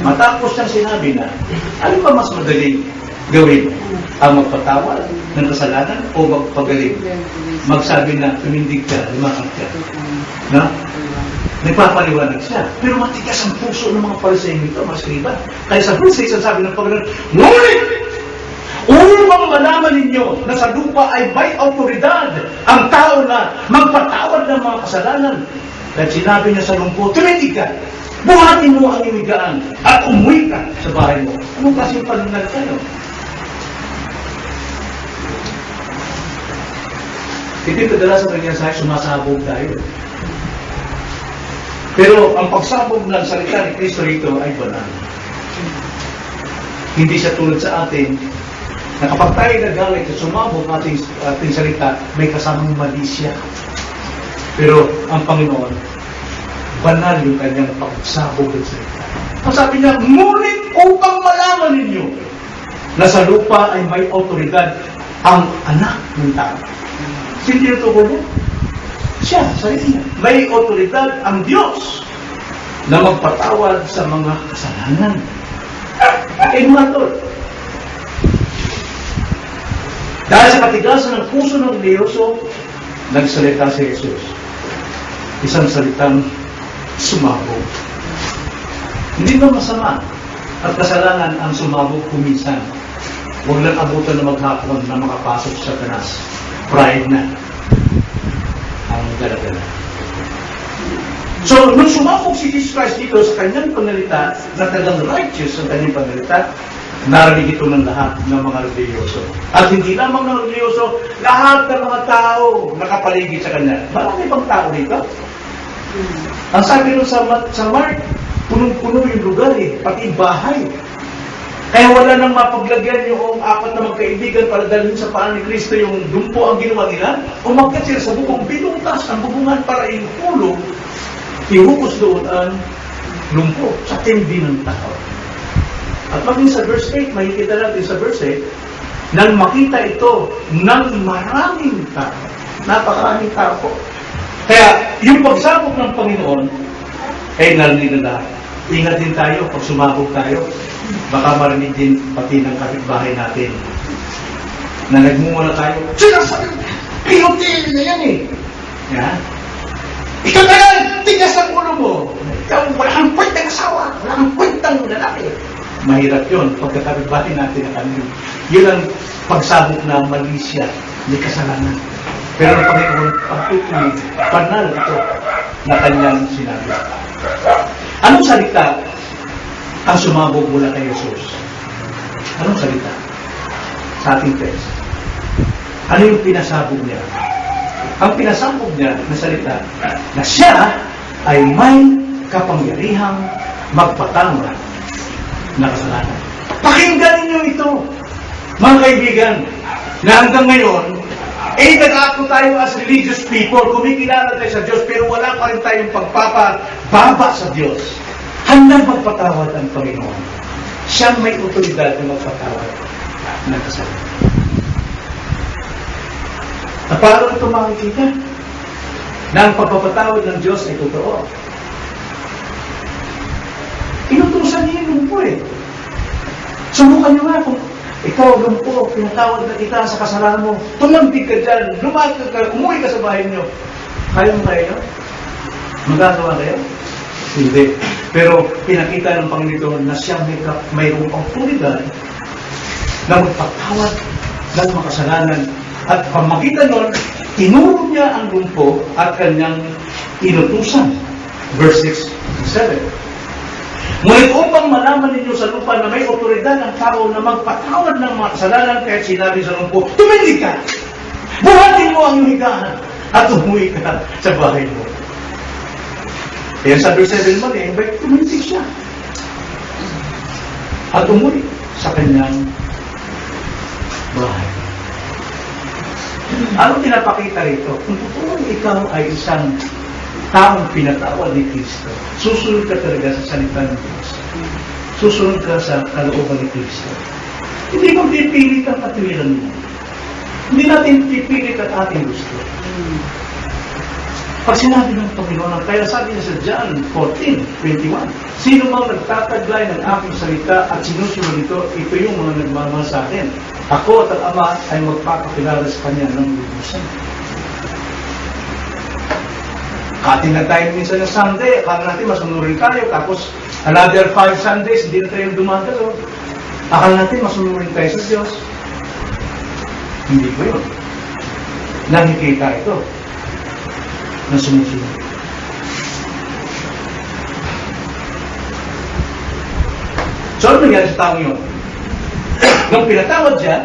Matapos siyang sinabi na, ano ba mas madaling gawin? Ang magpatawad ng kasalanan o magpagaling? Magsabi na, tumindig ka, lumakad ka. Na? Nagpapaliwanag siya. Pero matigas ang puso ng mga Pariseo nito, mga skriba. Kaya sa verse 6, sabi ng Panginoon, ngunit, upang malaman ninyo na sa lupa ay may autoridad ang tao na magpatawad ng mga kasalanan. At sinabi niya sa lungkot, tumindig ka, buhatin mo ang imigaan at umuwi ka sa bahay mo. Anong kasi panunod tayo? Hindi kadalasan ng mensahe, sumasabog tayo. Pero ang pagsabog ng salita ni Kristo rito ay banal. Hindi siya tulad sa atin na kapag tayo nagalit at sumabog ating salita, may kasamang malisya. Pero ang Panginoon, banal yung kanyang pagsabog ng salita. Ang sabi niya, ngunit upang malaman ninyo na sa lupa ay may autoridad ang anak ng tao. Sino tinutukoy mo? Siya, sarili niya. May autoridad ang Diyos na magpatawad sa mga kasalanan. Okay, mga tol. Dahil sa katigasan ng puso ng religyoso, nagsalita si Jesus. Isang salitang sumabog. Hindi ba masama at kasalanan ang sumabog kuminsan? Huwag lang abutan na maghapon na makapasok sa Satanas. Pride na ang dala-dala. So, nung sumabog si Jesus Christ dito sa kanyang pangalita, na talagang righteous ang kanyang pangalita, narinig ito ng lahat ng mga religyoso. At hindi lamang ng religyoso, lahat ng mga tao nakapaligid sa kanya. Marami pang tao dito. Ang sabi nun sa Mark, punong-puno yung lugar pati bahay. Kaya wala nang mapaglagyan yung apat na magkaibigan para dalhin sa paan ni Kristo yung dumpo ang ginawa nila. Umakyat sila sa bubong, binuntas ang bubungan para ihulog, ihukos doon ang lumpo sa tindi ng tao. At maging sa verse 8, makikita natin sa verse 8, nang makita ito ng maraming tao. Napakaraming tao po. Kaya yung pagsabog ng Panginoon ay narinig na lahat. Ingat din tayo pag sumabog tayo. Baka marinig din pati ng kapitbahay natin na nagmumula tayo. Sinasabi, POT na yan Yan. Ikaw na yan, tigas ang ulo mo. Ikaw, wala kang kwentang asawa, wala kang kwentang lalaki. Mahirap yun pagkakapitbahay natin na kami. Yun ang pagsabog na malisya, may kasalanan. Pero ang Panginoon, pagtutuloy, banal ito na kanyang sinabi. Anong salita ang sumabog mula kay Jesus? Anong salita? Sa ating text. Ano yung pinasabog niya? Ang pinasabog niya na salita na siya ay may kapangyarihang magpatawad na kasalanan. Pakinggan ninyo ito, mga kaibigan, na hanggang ngayon, nag-aako tayo as religious people, kumikilala tayo sa Diyos, pero wala pa rin tayong pagpapababa sa Diyos. Handang magpatawad ang Panginoon. Siyang may otoridad na magpatawad ng kasalanan. At paano ito makikita? Na ang pagpapatawad ng Diyos ay totoo. Inutusan niya yung lumpo Subukan niyo nga kung ikaw, lumpo, pinatawad na kita sa kasalanan mo. Tumambig ka dyan, lumakad ka, umuwi ka sa bahay niyo. Kaya mo kayo? Magagawa kayo? Hindi. Pero pinakita ng Panginoon na siya mayroong autoridad na magpatawad ng mga kasalanan. At pamagitan nun, tinuro niya ang lumpo at kanyang inutusan. Verse 6-7. Ngunit upang malaman ninyo sa lupa na may otoridad ang tao na magpatawad ng mga kasalanan, kaya sinabi sa lumpo, tumindig ka! Buhatin mo ang iyong higaan at umuwi ka sa bahay mo. Kaya sa verse 7 man, tumindig siya. At umuwi sa kanyang bahay. Ano pinapakita rito? Kung totoo ikaw ay isang taong pinatawad ni Kristo, susunod ka talaga sa salita ng Diyos. Susunod ka sa kalooban ni Kristo. Hindi mo pipilit ang katwiran mo. Hindi natin pipilit ang ating gusto. Pag sinabi ng Panginoon, kaya sabi niya sa John 14:21, sino mang nagtataglay ng aking salita at sinusunod ito, ito yung mga nagmamahal sa akin. Ako at ang Ama ay magpapakilala sa Kanya ng lubusan. Kating na tayo minsan ng Sunday, akala natin masunurin tayo, tapos another 5 Sundays, hindi na tayo dumadalo. Akala natin masunurin tayo sa Diyos. Hindi po yun. Nakikita ito na sumusunod. So, ano nangyari sa taong yun? Nung pinatawad siya,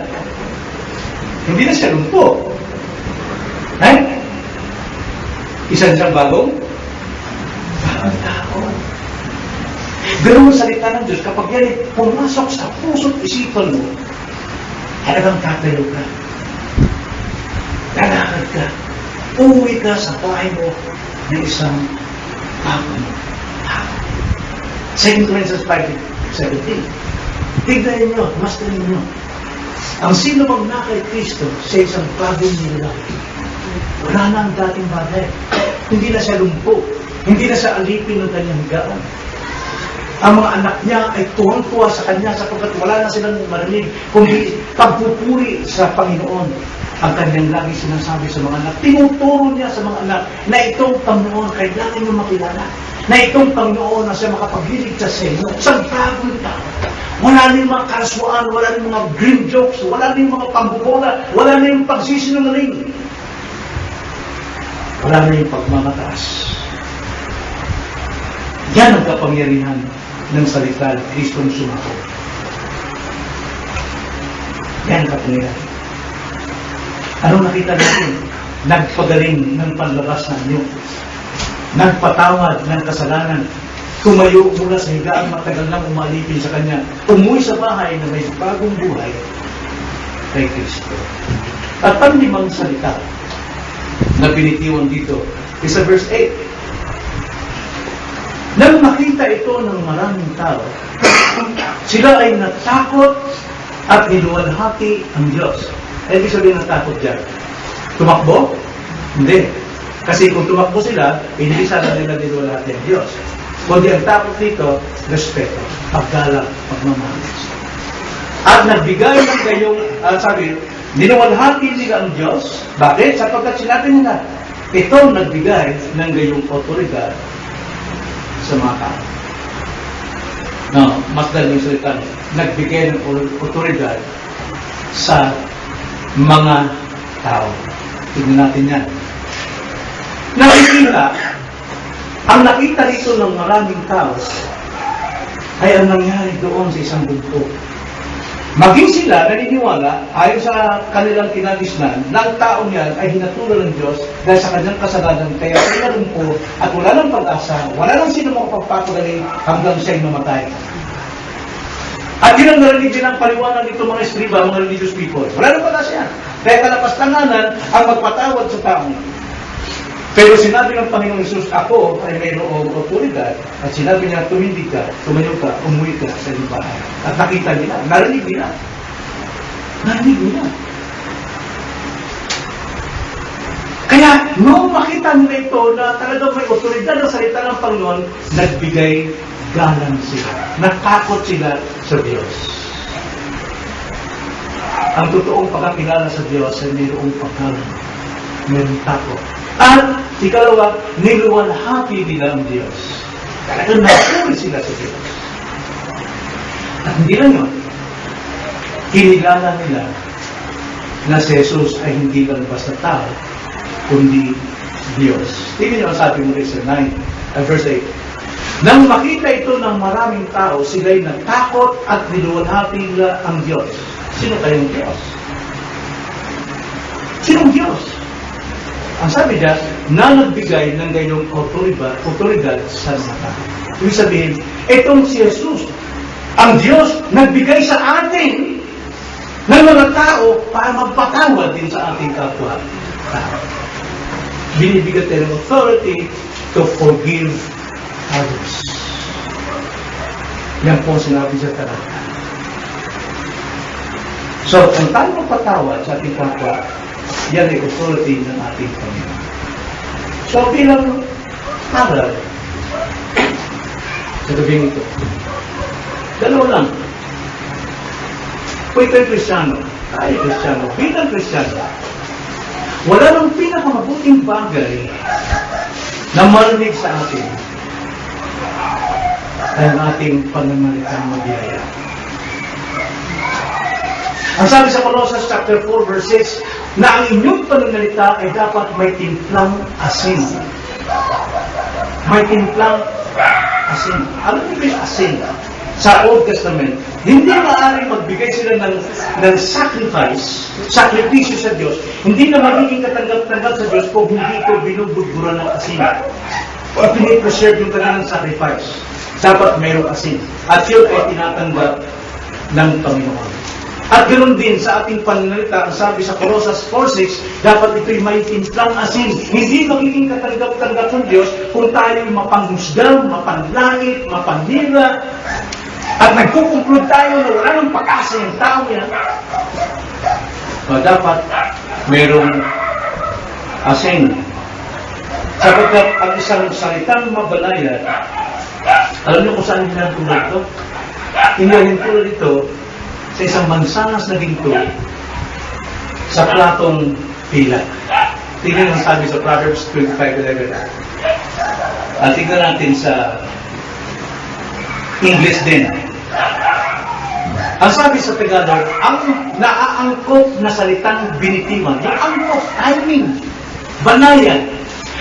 hindi na siya lumpo. Isa siyang bagong tao. Ganun ang salita ng Diyos. Kapag yan ay pumasok sa puso't isipan mo, talagang tatayo ka. Lalakad ka. Uuwi ka sa bahay mo ng isang bagong tao. 2 Corinthians 5:17. Tignan niyo, master niyo. Ang sino mang na kay Kristo sa isang bagong nilalaki. Wala na ang dating bagay. Hindi na siya lumpo. Hindi na siya alipin ng kanyang higaan. Ang mga anak niya ay tuwang-tuwa sa kanya sapagkat wala na silang marinig kundi pagpupuri sa Panginoon. Ang kanyang lagi sinasabi sa mga anak. Tinuturo niya sa mga anak na itong Panginoon kailangan niyo makilala. Na itong Panginoon na siya makapaghiligtas sa inyo. Isang bagong tao. Wala na yung mga karaswaan, wala na yung mga green jokes, wala na yung mga pambubola, wala na yung pagsisinungaling. Wala na yung pagmamataas. Yan ang kapangyarihan ng salita ng Kristong sumako. Yan ang kapangyarihan. Anong nakita natin? Nagpagaling ng panlabas ng inyo. Nagpatawad ng kasalanan. Tumayo mula sa higaan matagal nang umalipin sa Kanya. Umuwi sa bahay na may bagong buhay kay Kristo. At panlimang salita na binitiwan dito is sa verse 8. Nang makita ito ng maraming tao, sila ay natakot at niluwalhati ang Diyos. Eh, ibig sabihin natakot dyan. Tumakbo? Hindi. Kasi kung tumakbo sila, hindi sana nila niluwalhati ang Diyos. Kundi ang takot dito, respeto, paggalang, pagmamahal. At nagbigay ng gayong, sabi, niluwalhati nila ang Diyos. Bakit? Sapagkat sinabi nila, ito nagbigay ng gayong otoridad sa mga tao. No, mas dahil yung salita, nagbigay ng otoridad sa mga tao. Tignan natin yan. Nakikita, ang nakita dito ng maraming tao ay ang nangyari doon sa isang bugto. Maging sila naniniwala, ayon sa kanilang kinagisnan, na ang taong yan ay hinatulan ng Diyos dahil sa kanyang kasalanan, kaya sila lumpo at wala ng pag-asa, wala nang sino makapagpapagaling hanggang siya'y mamatay. At yun ang narinig din ang paliwanag nito mga escriba, mga religious people. Wala nang pag-asa yan. Kaya kalapastanganan ang magpatawad sa taong. Pero sinabi ng Panginoong Hesus, ako ay mayroong otoridad. At sinabi niya, tumindig ka, tumayo ka, umuwi ka sa iyong bahay. At nakita nila, narinig nila. Narinig nila. Kaya, nung makita nila ito na talagang may otoridad na salita ng Panginoon, nagbigay galang sila. Natakot sila sa Diyos. Ang totoong pagkakilala sa Diyos ay mayroong paggalang. Mayroong takot. At, ikalawa, niluwalhati nila ang Diyos. Talagang napuri sila sa Diyos. At hindi lang yun, kinilala nila na si Jesus ay hindi lang basta tao, kundi Diyos. Tingnan niyo ang sabi mo rin sa verse 8. Nang makita ito ng maraming tao, sila'y natakot at niluwalhati nila ang Diyos. Sino kayong Diyos? Sinong Diyos? Ang sabi niya, na nagbigay ng ganyong otoridad sa mga tao. Ibig sabihin, itong si Jesus, ang Diyos nagbigay sa atin ng mga tao para magpatawad din sa ating kapwa-tao. Binibigyan tayo ng authority to forgive others. Yan po sinabi sa talata. So, kung tayo magpatawad sa ating kapwa, yan ay authority ng ating Panginoon. So, bilang aral, sa gabing ito, dalawa lang. Kung ito'y Kristiyano, tayo Kristiyano, bilang Kristiyano, wala nang pinakamabuting bagay na marinig sa atin ay ang ating pananalitang mabiyaya. Ang sabi sa Colossus chapter 4 verse 6, na ang inyong pananalita ay dapat may timplang asin. May timplang asin. Alam niyo ba yung asin? Sa Old Testament, hindi maaaring magbigay sila ng sakripisyo sa Diyos. Hindi na magiging katanggap-tanggap sa Diyos kung hindi ito binubudburan ng asin. At pinipreserve yung kanilang sacrifice. Dapat mayroong asin. At yun ay tinatanggap ng Panginoon. At ganoon din sa ating pananalita, ang sabi sa Colossus 4:6, dapat ito'y may timplang asin. Hindi magiging katanggap-tanggap ng Diyos kung tayo'y mapanghusga, mapanlait, mapanira, at nagkukumplod tayo na wala ng pag-asa yung tao yan. Dapat mayroong asin. Sapagkat ang isang salitang mabanayad, alam niyo kung saan hinahintulad ito? Hinahintulad ito sa isang mansanas na ginto sa platong pila. Tingnan ang sabi sa Proverbs 25:11. At tingnan natin sa English din. Ang sabi sa Tagalog, ang naaangkop na salitang binitiwan, yung angkop, timing, banayan,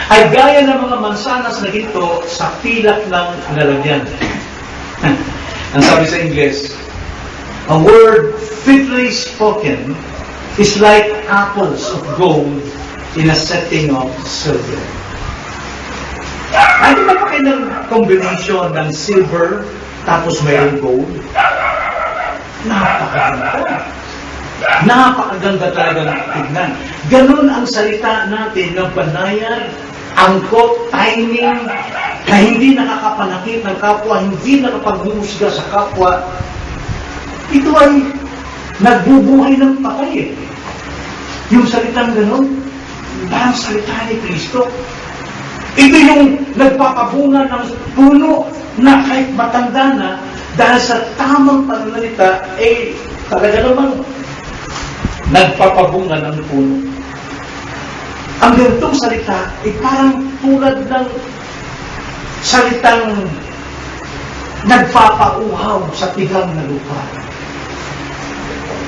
ay gaya ng mga mansanas na ginto sa pilak ng lalagyan. Ang sabi sa English, a word fitly spoken is like apples of gold in a setting of silver. Ano ba pa kayo ng combination ng silver tapos mayroong gold? Napakaganda. Napakaganda talaga ng tignan. Ganun ang salita natin ng banayan, angkop, timing, na hindi nakakapanakit ng kapwa, hindi nakapaghuhusga sa kapwa. Ito ay nagbubuhay ng patay. Yung salitang ganun, parang salita ni Kristo. Ito yung nagpapabunga ng puno na kahit matanda na, dahil sa tamang pananalita, talaga namang nagpapabunga ng puno. Ang ganitong salita ay parang tulad ng salitang nagpapauhaw sa tigang na lupa.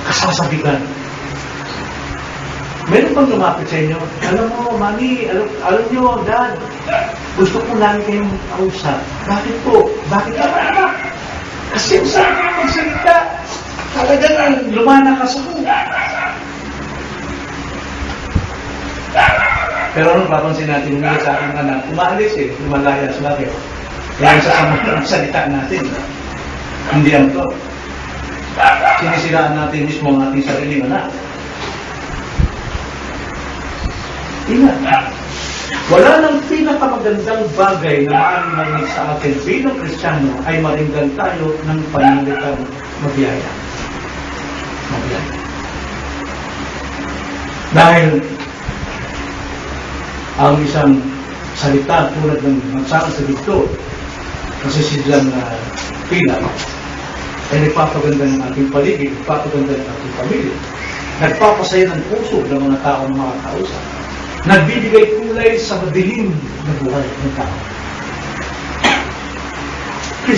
Kasasabigan. Meron pang lumapit sa inyo, alam mo, Mami, alam nyo, Dad, gusto ko lang kayong kausap. Bakit po? Bakit ka? Kasi ang sarap ng magsalita. Talagang lumanakas ako. Pero anong papansin natin, hindi sa aking anak, umaalis lumalayas. Bakit? Kaya sa ng salita natin. Hindi ang to. Sinisiraan natin mismo ang ating sariling anak. Ingat. Wala nang pinakamagandang bagay na maaaring marinig sa atin bilang Kristiyano ay maringgan tayo ng pananalitang mabiyaya. Mabiyaya. Dahil ang isang salita tulad ng magsaka sa dito kasi silang pila ay nagpapaganda ng ating paligid, nagpapaganda ng ating pamilya, nagpapasaya ng puso ng mga tao ng mga kausap, nagbibigay kulay sa madilim na buhay ng tao.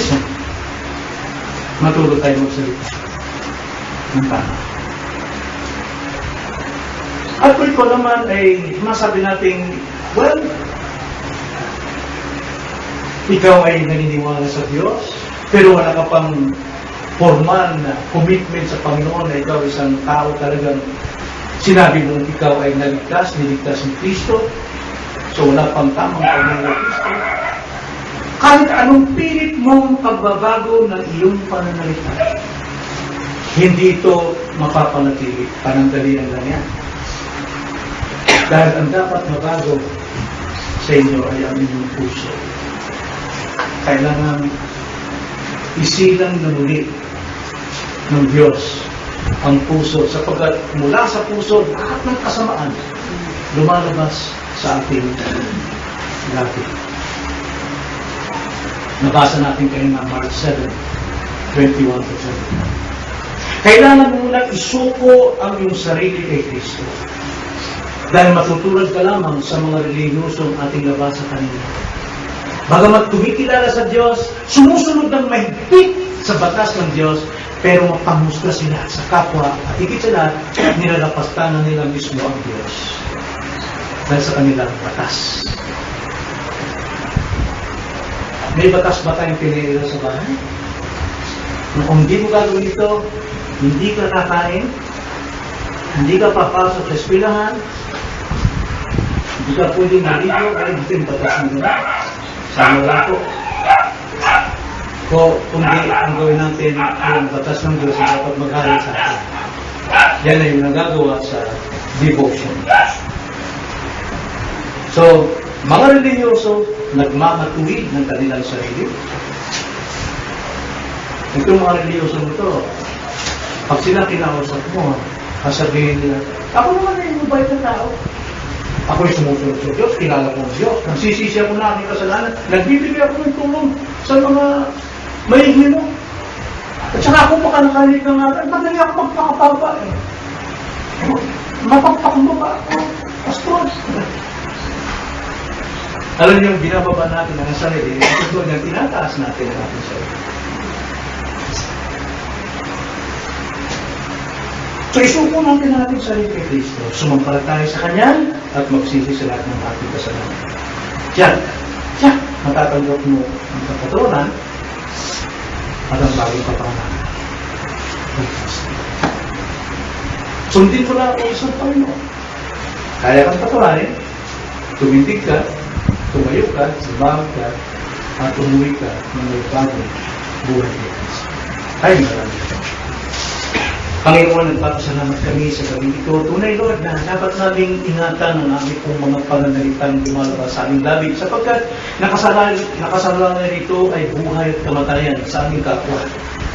Listen. Matulog tayo magsalita ng tama. At kung ito naman ay masabi natin, well, ikaw ay naniniwala sa Diyos, pero wala ka pang formal na commitment sa Panginoon na ikaw isang tao talagang sinabi mong ikaw ay niligtas ni Kristo, so wala pang tamang pagmamahal ng Kristo. Kahit anong pilit mong pagbabago ng iyong pananalita, hindi ito mapapanatili. Panandalian lang yan. Dahil ang dapat mabago sa inyo ay ang inyong puso. Kailangan isilang na muli ng Diyos ang puso, sapagkat mula sa puso lahat ng kasamaan lumalabas sa ating labi. Nabasa natin kayo na Mark 7:21-30. Kailangan mo muna isuko ang iyong sarili kay Kristo. Dahil matutulad ka lamang sa mga relihiyosong ating nabasa kanina. Bagamat kumikilala sa Diyos, sumusunod ng mahigpit sa batas ng Diyos, pero mapamusga sila sa kapwa at higit sa lahat, nilalapastanan nila mismo ang Diyos dahil sa kanilang batas. May batas ba tayong pinili sa bahay? Kung hindi mo gagawin ito, hindi ka kakain, hindi ka papasok sa eskwelahan, hindi ka pwedeng naligo, ay dito yung batas mo na. Sama lang po. Kung di ang gawin natin yung batas ng Diyos, dapat mag-aral sa atin. Yan na yung nagagawa sa devotion. So, mga religyoso, nagmamatuwid ng kanilang sarili. Itong mga religyoso ito, pag sila kinausap mo, sasabihin nila, ako naman ay mabait na tao. Ako ay sumusunod sa Diyos, kilala ko ang Diyos, nagsisisi ako na aking kasalanan, nagbibigay ako ng tulong sa mga maigli mo. At saka ako baka nakalit ng atin, madali ako magpakapapa eh. Mapagpak mo ba ako? Pastor. Alam niyo, binababa natin ang sarili, ito doon yung tinataas natin ang ating sarili. So, isuko natin ang ating sarili kay Kristo. Sumampalataya sa Kanya at magsisi sa lahat ng ating kasalanan. Diyan, matatanggap mo ang kapaturan at ang bagong kapanahan. Sundin mo lang ang isang Panginoon. Kaya kang paturanin, tumindig ka, tumayo ka, sumahag ka, at umuwi ka ng may bagong buhay kay Kristo. Ay, maraming ito. Panginoon, nagpapasalamat kami sa gabi ito. Tunay, Lord, na dapat naming ingatan ang aming pong mga pananalitang lumalabas sa aming labi, sapagkat nakasalanan nito ay buhay at kamatayan sa aming kapwa.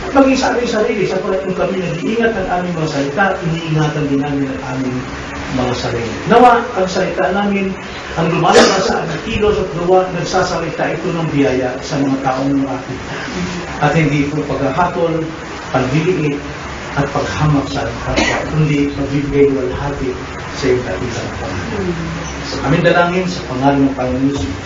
At maging sa aming sarili, sapagkat kung kami nag-iingat ng aming mga salita, iniingatan din namin ang aming mga sarili. Nawa, ang salita namin, ang lumalabas sa aming kilos at luwa, nagsasalita ito ng biyaya sa mga taong makakita. At hindi ito paghahatol, pagliliit, at paghamak sa kapwa, kundi magbibigay walhati sa iyong dakilang Panginoon. Sa aming dalangin sa pangalan ng Panginoon Jesus.